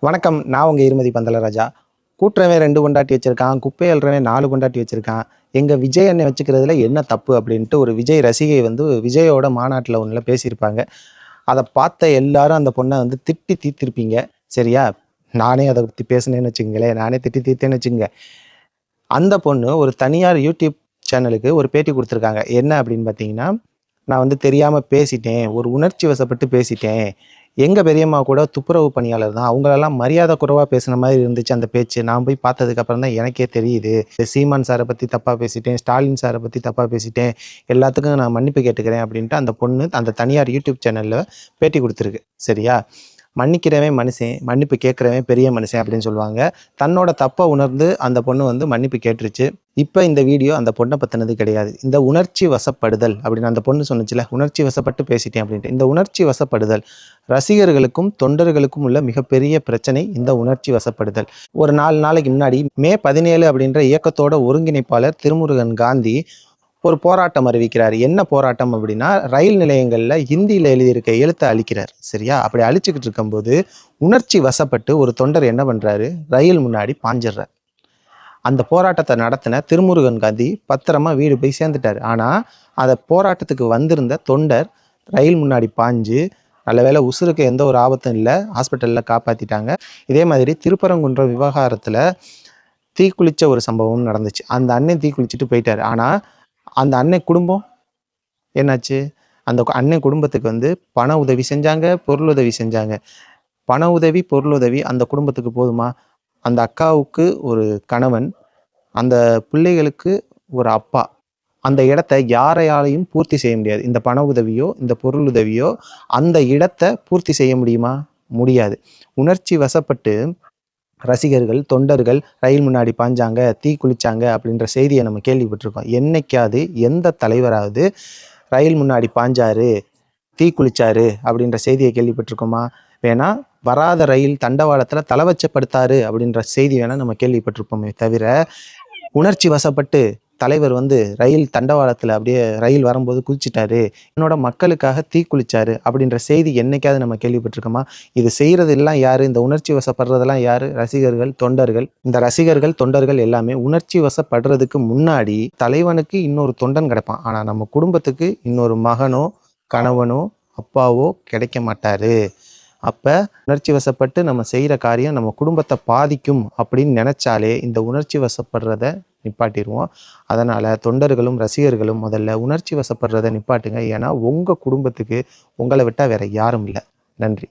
வணக்கம். நான் உங்க இருமதி பந்தலராஜா. கூட்டுறவன் 2 பொண்டாட்டி வச்சிருக்கான், குப்பை அள்ளுறவன் 4 பொண்டாட்டி வச்சிருக்கான். எங்க விஜய் அண்ணன் வச்சுக்கிறதுல என்ன தப்பு அப்படின்ட்டு ஒரு விஜய் ரசிகை விஜயோட மாநாட்டில் ஒன்றுல பேசியிருப்பாங்க. அதை பார்த்த எல்லாரும் அந்த பொண்ணை திட்டி தீர்த்திருப்பீங்க. சரியா? நானே அதை பற்றி பேசினேன்னு வச்சுக்கங்களேன், நானே திட்டி தீர்த்தேன்னு வச்சுக்கோங்க. அந்த பொண்ணு ஒரு தனியார் யூடியூப் சேனலுக்கு ஒரு பேட்டி கொடுத்துருக்காங்க. என்ன அப்படின்னு பார்த்தீங்கன்னா, நான் தெரியாமல் பேசிட்டேன், ஒரு உணர்ச்சி வசப்பட்டு பேசிட்டேன். எங்கள் பெரியம்மா கூட துப்புரவு பணியாளர் தான், அவங்களெல்லாம் மரியாதை குறைவாக பேசுன மாதிரி இருந்துச்சு அந்த பேச்சு. நான் போய் பார்த்ததுக்கப்புறம் தான் எனக்கே தெரியுது, சீமான் சாரை பற்றி தப்பாக பேசிட்டேன், ஸ்டாலின் சாரை பற்றி தப்பாக பேசிட்டேன், எல்லாத்துக்கும் நான் மன்னிப்பு கேட்டுக்கிறேன் அப்படின்ட்டு அந்த பொண்ணு அந்த தனியார் யூடியூப் சேனலில் பேட்டி கொடுத்துருக்கு. சரியா? மன்னிக்கிறவன் மனுஷன், மன்னிப்பு கேட்குறவன் பெரிய மனுஷன் அப்படின்னு சொல்லுவாங்க. தன்னோட தப்பை உணர்ந்து அந்த பொண்ணு மன்னிப்பு கேட்டுருச்சு. இப்போ இந்த வீடியோ அந்த பொண்ணை பற்றினது கிடையாது. இந்த உணர்ச்சி வசப்படுதல் அப்படின்னு அந்த பொண்ணு சொன்னுச்சுல, உணர்ச்சி வசப்பட்டு பேசிட்டேன் அப்படின்ட்டு. இந்த உணர்ச்சி வசப்படுதல் ரசிகர்களுக்கும் தொண்டர்களுக்கும் உள்ள மிகப்பெரிய பிரச்சனை. இந்த உணர்ச்சி வசப்படுதல் ஒரு 4 நாளைக்கு முன்னாடி மே 17 அப்படின்ற இயக்கத்தோட ஒருங்கிணைப்பாளர் திருமுருகன் காந்தி ஒரு போராட்டம் அறிவிக்கிறார். என்ன போராட்டம் அப்படின்னா, ரயில் நிலையங்களில் ஹிந்தியில் எழுதியிருக்க எழுத்தை அழிக்கிறார். சரியா? அப்படி அழிச்சுக்கிட்டு இருக்கும்போது உணர்ச்சி வசப்பட்டு ஒரு தொண்டர் என்ன பண்ணுறாரு, ரயில் முன்னாடி பாஞ்சிடுறார். அந்த போராட்டத்தை நடத்தின திருமுருகன் காந்தி பத்திரமா வீடு போய் சேர்ந்துட்டார். ஆனால் அதை போராட்டத்துக்கு வந்திருந்த தொண்டர் ரயில் முன்னாடி பாஞ்சு, நல்ல வேளை உசுருக்கு எந்த ஒரு ஆபத்தும் இல்லை, ஹாஸ்பிட்டலில் காப்பாற்றிட்டாங்க. இதே மாதிரி திருப்பரங்குன்றம் விவகாரத்தில் தீக்குளிச்ச ஒரு சம்பவம் நடந்துச்சு. அந்த அண்ணன் தீக்குளிச்சுட்டு போயிட்டார். ஆனால் அந்த அண்ணன் குடும்பம் என்னாச்சு? அந்த அண்ணன் குடும்பத்துக்கு பண உதவி செஞ்சாங்க, பொருள் உதவி செஞ்சாங்க. பண உதவி, பொருள் உதவி அந்த குடும்பத்துக்கு போதுமா? அந்த அக்காவுக்கு ஒரு கணவன், அந்த பிள்ளைகளுக்கு ஒரு அப்பா. அந்த இடத்த யாரையாலையும் பூர்த்தி செய்ய முடியாது. இந்த பண உதவியோ இந்த பொருள் உதவியோ அந்த இடத்தை பூர்த்தி செய்ய முடியுமா? முடியாது. உணர்ச்சி வசப்பட்டு ரசிகர்கள், தொண்டர்கள் ரயில் முன்னாடி பாஞ்சாங்க, தீ குளிச்சாங்க அப்படின்ற செய்தியை நம்ம கேள்விப்பட்டிருக்கோம். என்னைக்காவது எந்த தலைவராவது ரயில் முன்னாடி பாஞ்சாரு, தீ குளிச்சாரு அப்படின்ற செய்தியை கேள்விப்பட்டிருக்கோமா? வேணா வராத ரயில் தண்டவாளத்தில் தலை வச்சப்படுத்தாரு அப்படின்ற செய்தி வேணா நம்ம கேள்விப்பட்டிருப்போமே தவிர, உணர்ச்சி வசப்பட்டு தலைவர் ரயில் தண்டவாளத்தில் அப்படியே ரயில் வரும்போது குளிச்சிட்டாரு, என்னோட மக்களுக்காக தீ குளிச்சாரு அப்படின்ற செய்தி என்னைக்காவது நம்ம கேள்விப்பட்டிருக்கோமா? இது செய்கிறது எல்லாம் யாரு? இந்த உணர்ச்சி வசப்படுறதெல்லாம் யாரு? ரசிகர்கள், தொண்டர்கள். இந்த ரசிகர்கள், தொண்டர்கள் எல்லாமே உணர்ச்சி வசப்படுறதுக்கு முன்னாடி தலைவனுக்கு இன்னொரு தொண்டன் கிடைப்பான். ஆனால் நம்ம குடும்பத்துக்கு இன்னொரு மகனோ கணவனோ அப்பாவோ கிடைக்க மாட்டாரு. அப்போ உணர்ச்சி வசப்பட்டு நம்ம செய்கிற காரியம் நம்ம குடும்பத்தை பாதிக்கும் அப்படின்னு நினச்சாலே இந்த உணர்ச்சி வசப்படுறத நிப்பாட்டிடுவோம். அதனால் தொண்டர்களும் ரசிகர்களும் முதல்ல உணர்ச்சி வசப்படுறத நிப்பாட்டுங்க. ஏன்னா உங்கள் குடும்பத்துக்கு உங்களை விட்டால் வேற யாரும் இல்லை. நன்றி.